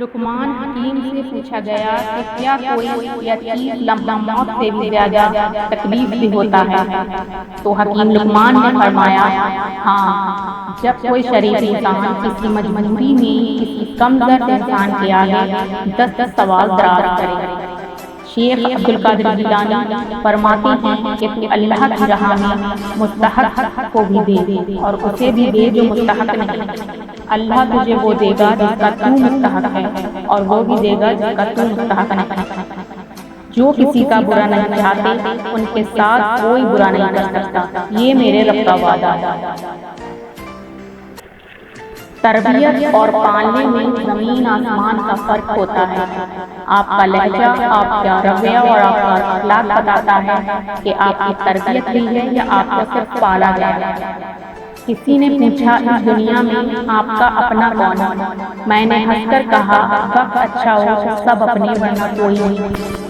لقمان حکیم سے پوچھا گیا کہ کیا کوئی چیز لمحہ موت سے بھی زیادہ تکلیف دہ ہوتا ہے؟ تو حکیم لقمان نے فرمایا، ہاں، جب کوئی شریف انسان کسی مجبوری میں کسی کمزور انسان کے آگے دست سوال دراز کرے۔ شیخ عبدالقادر جیلانی فرماتے ہیں کہ تو اللہ کی راہ میں مستحق کو بھی دے اور اسے بھی دے جو مستحق نہیں۔ اللہ تجھے وہ دے گا جس کا تو مستحق ہے، اور وہ بھی دے گا جس کا تو مستحق نہیں۔ جو کسی کا برا نہیں چاہتے ان کے ساتھ کوئی برا نہیں کر سکتا، یہ میرے رب کا وعدہ ہے۔ تربیت اور پالنے میں زمین آسمان کا فرق ہوتا ہے۔ آپ کا لہجہ، آپ کا رویہ اور آپ کا اخلاق بتاتا ہے کہ آپ کی تربیت ہوئی ہے یا آپ کو صرف پالا گیا ہے۔ کسی نے پوچھا، اس دنیا میں آپ کا اپنا کون ہے؟ میں نے ہنس کر کہا، وقت اچھا ہو سب اپنے ورنہ کوئی نہیں۔